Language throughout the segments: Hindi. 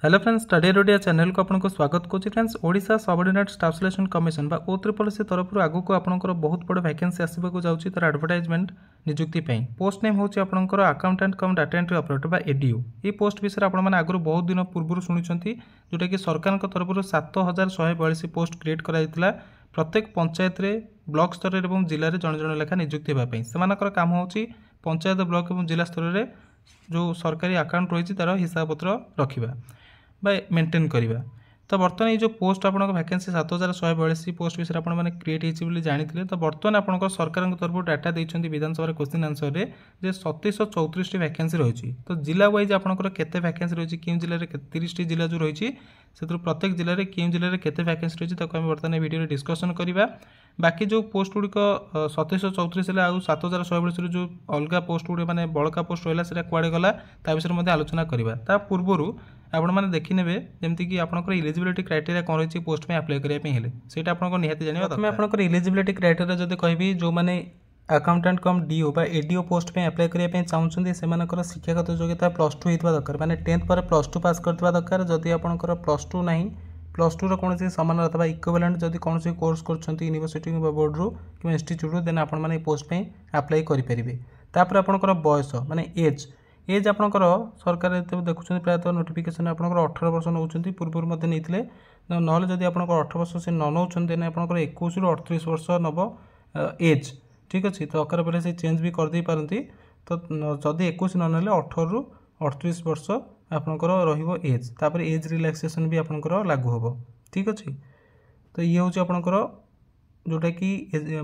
हेलो फ्रेंड्स, स्टडी रोडिया चैनल को आपको स्वागत करुच्ची। Friends, Odisha subordinate staff selection commission बा OSSC तरफ आगु को आपंकर बहुत बड़ वैकेंसी आसवाक जाऊँगी तार एडवर्टाइजमेंट नियुक्ति पोस्ट नेम होची आपंकर accountant cum data entry operator बा एडीओ। ये पोस्ट विषय आप आगुरी बहुत दिन पूर्व शुणी जोटा कि सरकार तरफ 7142 पोस्ट क्रिएट कराइला। प्रत्येक पंचायत रे ब्लॉक स्तर और जिले में जड़े जड़े लेखा नियुक्ति होगापी से काम हो पंचायत ब्लॉक और जिला स्तर में जो सरकारी अकाउंट रही तार हिसाब पत्र रखा बा मेंटेन करवा। तो बर्तमान ये जो पोस्ट आप वैकेंसी 7142 पोस्ट विषय आपने क्रिएट होती जानी। तो बर्तमान आप सरकार तरफ डाटा देते विधानसभा क्वेश्चन आंसर में 2734 वैकेंसी रही। तो जिला वाइज आपंकर केते वैकेंसी रही क्यों जिले में 30 जिला जो रही से प्रत्येक जिले में क्यों जिले में केते वैकेंसी रही आम बर्तमान वीडियो डिस्कसन करवा। बाकी जो पोस्ट गुड़िक 2734 है आउ 7142 जो अलग पोस्ट गुड़े मैंने बड़का पोस्ट रहा है कुआड़े गला ता विषय आलोचना करवा। ता पूर्व आपण मैंने देखने जमीक आपंकर इलिजिबिलिटी क्राइटेरिया कौन रही पोस्ट में अप्लाई करने से आपको निहाती जाना। मैं आपंकर इलिजिबिलिटी क्राइटेरिया जब कहि जो मैंने अकाउंटेंट कम डीओ बा एडीओ पोस्ट में अप्लाई करने चाहते से शिक्षागत योग्यता +2 होता दरकार माने 10th पर +2 पास करवा दरकार। जदि आपंकर +2 ना +2 कौन सामान अथवा इक्विवेलेंट जदि कौन कोर्स कर यूनिवर्सिटी बोर्ड रू कि इंस्टीट्यूट रू देन आपने पोस्ट में अप्लाई करेंगे। तापर आपंकर बयस माने एज आपंकर सरकार देखुं प्रायतः नोटिफिकेशन आपंकर 18 वर्ष नौ पूर्व नहीं ना जब आप 18 वर्ष से न नौ देन आपंकर 21 रू 38 वर्ष नब एज। ठीक अच्छे तो दरकार पड़े से चेंज भी करदे पारती। तो जदि 21 न ना 18 रू 38 वर्ष आपंकर रज तापर एज रिलैक्सेशन भी आपंकर लागू हम। ठीक अच्छे तो ये हूँ आपंकर जोटा कि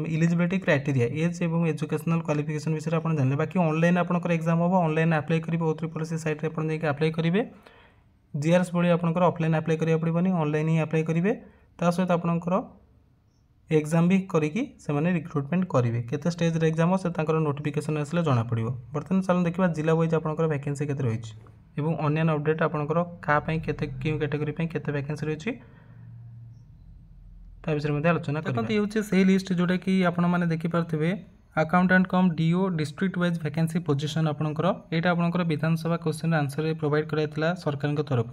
इलिजिबिलिटी क्राइटेरिया एज और एजुकेशनल क्वालिफिकेशन विषय आप जानले। बाकी ऑनलाइन आपंकर एग्जाम हम ऑनलाइन अप्लाई करेंगे OSSC साइट रे अपन जाके अप्लाई करेंगे। जीआरएस भाई आपंकर ऑफलाइन अप्लाई करा पड़ोनी ऑनलाइन ही अप्लाई करेंगे। ता सहित आपंकर एग्जाम भी करिकी से रिक्रुटमेंट करेंगे केते स्टेज रे एग्जाम से नोटिफिकेशन आसले जना पड़ो। बर्तमान चलो देखा जिला वाइज आपंकर वैकेंसी केते रही और अन्य अपडेट आपंकर क्या क्यों कैटेगरी केते वैकेंसी रही विषय आलोचना करते हैं। से लिस्ट जोटा कि आपने देखिपे accountant cum DO district wise vacancy position आपंकर यहाँ आपंकर विधानसभा क्वेश्चन आंसर प्रोवाइड कराइला सरकार तरफ।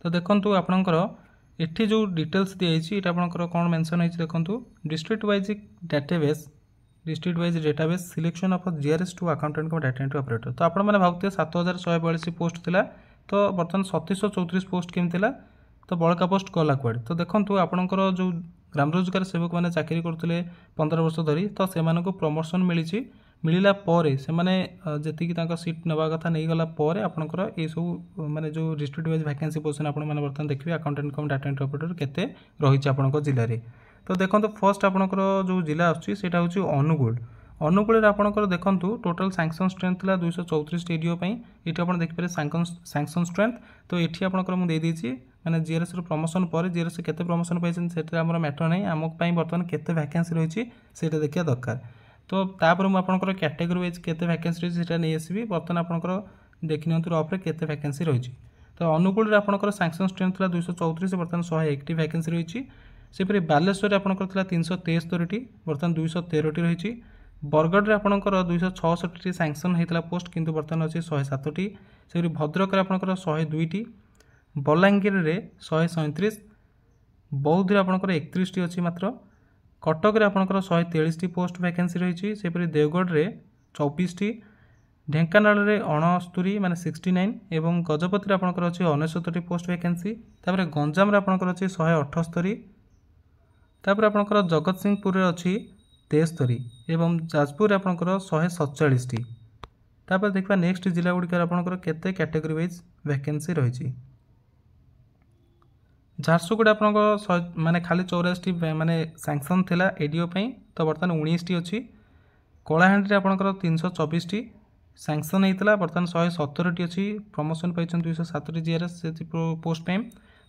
तो देखो आपंकर एठी जो डिटेल्स दिखाई आपंकर कौन मेंशन होती देखो district wise database district wise database selection of GRS to accountant cum data entry operator. तो आप भावते 7142 पोस्ट थिला तो बर्तमान 3734 पोस्ट केमती तो बड़का पोस्ट गला कुआड़े। तो देखो आपंकर जो ग्राम रोजगार सेवक मैंने चाकरी करते 15 वर्ष धरी तो से प्रमोशन मिलला जी सीट नवा कथा नहीं गला आपंकर ये सब माने जो डिस्ट्रिक्ट वाइज वैकेंसी पोजिशन आप बर्तमान देखिए accountant cum data entry operator केते रही आपंकर जिले में। तो देखो फर्स्ट आपंकर जो जिला आसटा हूँ अनुगुल आपंकर देखो टोटल सैंक्शन स्ट्रेंथ था 234 एडीओ ये आप देखिए सैंक्शन स्ट्रेंथ। तो ये आपंकर मुझे मैंने जीआरएस प्रमोशन पर जीआरएस केते प्रमोशन पाई से आम मैटर नहीं आम बर्तमान केते वैकेंसी रही है देखा दरकार। तो तापर मुझे आपंकर कैटेगरी वाइज केते वैकेंसी रही है नहीं आसबि बर्तमान आपंकर देखी नि रफ केते वैकेंसी रही। तो अनुगुल आपंकर सैंक्शन स्ट्रेंथ था 234 बर्तमान 101 वैकेंसी रही। सेपरी बालेश्वर आपंकर 373 बर्तमान 213 रही। बरगढ़ में आपंकर 266 सैंक्शन होता पोस्ट किंतु बर्तमान अच्छी 107टी। से भद्रक आपंकर 102टी। बलांगीर में 137 बौद्ध में आपंकर 31टी अच्छी मात्र। कटक में आपंकर 143टी पोस्ट वैकेंसी रही। सेपरी देवगढ़ में 24टी। ढेंकानाल में 69 माने 69 एवं गजपति में आपंकर अच्छी 69टी पोस्ट वैकेंसी। तापर गंजाम में आपंकर अच्छी 178। तापर आपंकर जगत सिंहपुर में अच्छी 73 एवं जाजपुर आपंकर 147टी। तापर देखा नेक्स्ट जिला गुड़िक आपंकर केते कैटेगरी वाइज वैकेंसी रही। झारसुगुड़ा आपंकर माने खाली 84 माने सैंक्शन थिला एडीओ तो बर्तमान 19टी अच्छी। कलाहांडी आपंकर 324टी सैंक्शन होता बर्तमान 117टी अच्छी प्रमोशन पाई 207 जीआरएस पोस्ट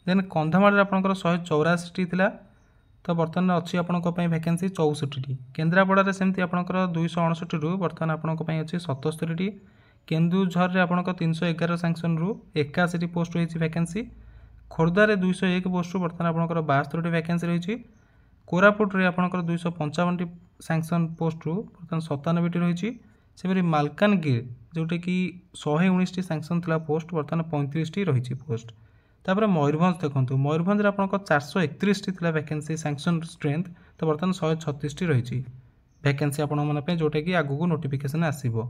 देन कंधमाल आपंकर 184टी थिला तो बर्तमान अच्छी आपंक वैकेंसी 64टी। केन्द्रापड़ा सेमती आपंकर 269 रु बर्तमान आपंक अच्छी 77टी। केन्दुझर में आपंक 311 सैंक्शन रु 81 पोस्ट रही वैकेंसी। खोर्धार 201 पोस्ट बर्तमान आपंकर 72टी वैकेंसी रही। कोरापुट रे आपंकर 255टी सैंक्शन पोस्ट रु बर्तमान 97टी रही। सेपरी मालकानगिरी जोटा कि 119टी सैंक्शन था पोस्ट बर्तमान 35टी रही पोस्ट। तापर मयूरभंज देखो मयूरभंज आप 431 टी वैकेंसी सैंक्शन स्ट्रेंथ तो बर्तमान 136 टी रही वैकेंसी आपने जोटा कि आगू नोटिफिकेशन आसो।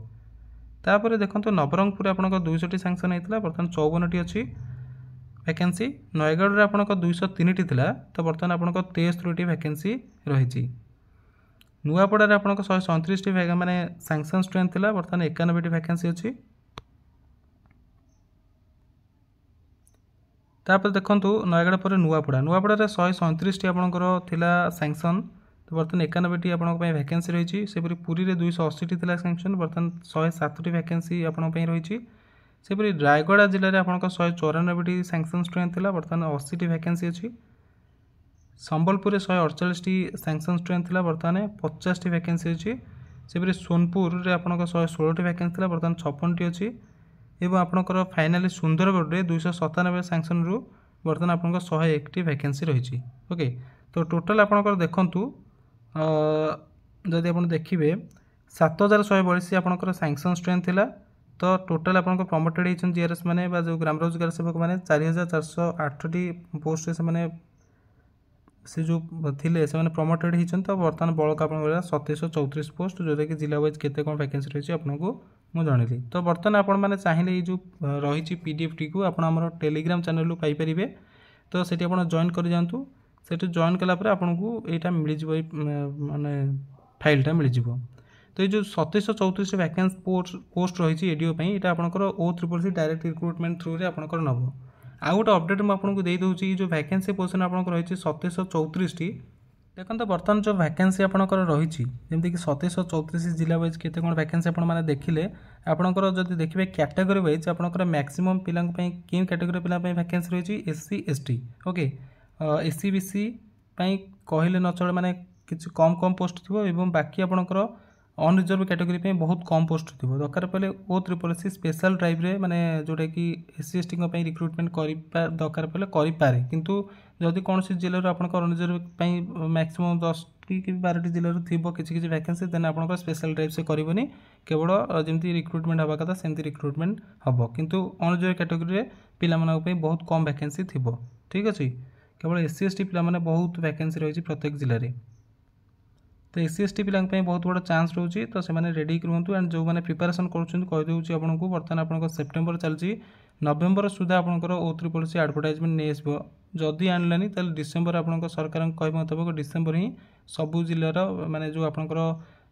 तापर देखो नवरंगपुर आप 200 टी सैंक्शन होता बर्तमान 54 टी अच्छी वैकेंसी। नयगढ़ में आप 203 टी तो बर्तमान आप 63 टी वैकेंसी रही। नुआपड़ा आप 137 टी माने सैंक्शन स्ट्रेंथ था बर्तमान 91 टी वैकेंसी अच्छी। तापर देखो नयगढ़ पर नुआपड़ा 137 टी आपंकर सैंक्शन तो बर्तमान 91 टी आप वैकेंसी रही। सेपरी पुरी में 280 टी सैंक्शन बर्तमान 107 टी वैकेंसी आपंप रही। सेपरी रायगढ़ जिले में आप 194 टी सैंक्शन स्ट्रेंथ था बर्तमान 80 टी वैकेंसी अच्छी। संबलपुर में 148 टी सैंक्शन स्ट्रेंथ था बर्तमान 50 टी वैकेंसी अच्छी। सेपरी सोनपुर में आप 116 टी वैकेंसी था बर्तमान 56 टी अच्छी। एवं आपंकर फाइनाली सुंदरगढ़ में 297 सैंक्शन रु बर्तमान आप 101 टी वैकेंसी रही। ओके तो टोटाल आपंकर देखूँ जदि आप देखिए 7142 आपंकर सैंक्शन स्ट्रेंथ था तो टोटाल आप प्रमोटेड होती जीआरएस मैंने जो ग्राम रोजगार सेवक मैंने 4408 टी पोस्ट से जो थिले से प्रमोटेड होती तो बर्तमान बड़क आप 2734 पोस्ट जोटा कि जिला वाइज केते कौन वैकेंसी रही आपको मुझे जनइली। तो बर्तमान आपण मैंने चाहिए जो रही पीडीएफ टी को आप टेलीग्राम चैनल पाइपर तो से जॉइन कर जातु से जॉइन कलापर आपको यहाँ मिल माने फाइलटा मिल जाव। तो ये जो 2734 वैकेंसी पोस्ट रही एडीओ ये आपंकर O3C डायरेक्ट रिक्रुटमेंट थ्रू रे आपंकर नब। आउ गोटे अपडेट मुझे दे दूसरी जो वैकेंसी पोजिशन आपंकर रही 2734 टी देखो तो बर्तमान जो वैकेंसी आपंकर रही जमीक 2734 जिला वाइज केते कौन वैकेंसी आपने देखिले आपंकर जब देखिए कैटेगरी वाइज आपंकर मैक्सिमम पिला कि कैटेगरी पिला वैकेंसी रही SC ST okay SC BC कहले न चले माने किसी कम कम पोस्ट थी बाकी आपंकर अनरिजर्व कैटेगरी पे बहुत कम पोस्ट थी दरकार पड़े O3C स्पेशल ड्राइव रे माने जोटा कि SC ST रिक्रुटमेंट कर दरकार पड़े करें किंतु जदि कौन जिले आप अनरिजर्व मैक्सिमम 10 कि 12 जिलूर थी किसी वैकेंसी देन आप स्पेशल ड्राइव से करनी केवल जमी रिक्रुटमेंट हवा कथा सेमती रिक्रुटमेंट हम किंतु अनरिजर्व कैटेगरी पे बहुत कम वैकेंसी थी। ठीक अच्छे केवल SC ST पे बहुत वैकेंसी रही प्रत्येक जिले में तो SC ST पिला बहुत बड़ा चांस रोचे तो से रेडी रुहतु एंड जो मैंने प्रिपेरेसन करेदे आपको बर्तमान आप सेप्टेम्बर चलती नवेम्बर सुधा आपंकर O3C एडवर्टाइजमेंट नहीं आसो जदि आणलानी तो डिसेम्बर आप सरकार कह मुताबिक डिसेम्बर ही सबू जिलार माने जो आपंकर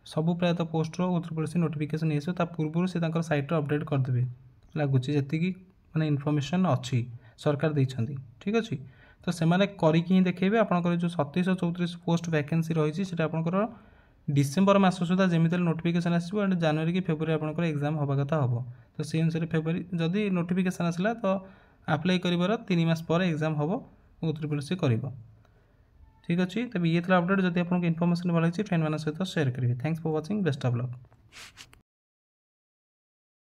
सबू प्रायतः पोस्टर O3C नोटिफिकेशन नहीं आसो पूर्व से सैट्रे अपडेट करदे लगुच जी मैंने इनफर्मेशन अच्छी सरकार देती। ठीक अच्छे तो से करी देखिए आपंकर जो 2734 पोस्ट वैकेंसी रही है आपंकर डिसेम्बर मास सुधा जमी नोटिफिकेशन आसो एंड जनवरी कि फेब्रुआरी आपंकर एग्जाम हवा कथा हम तो से अनुसार फेब्रुआरी जदि नोटिफिकेशन आसला तो अप्लाई कर 3 मास पर एग्जाम हम O3C कर। ठीक अच्छे तब ये अपडेट जब आपको इनफर्मेशन भल लगी फ्रेंड मान सहित शेयर करेंगे। Thanks for watching best of luck.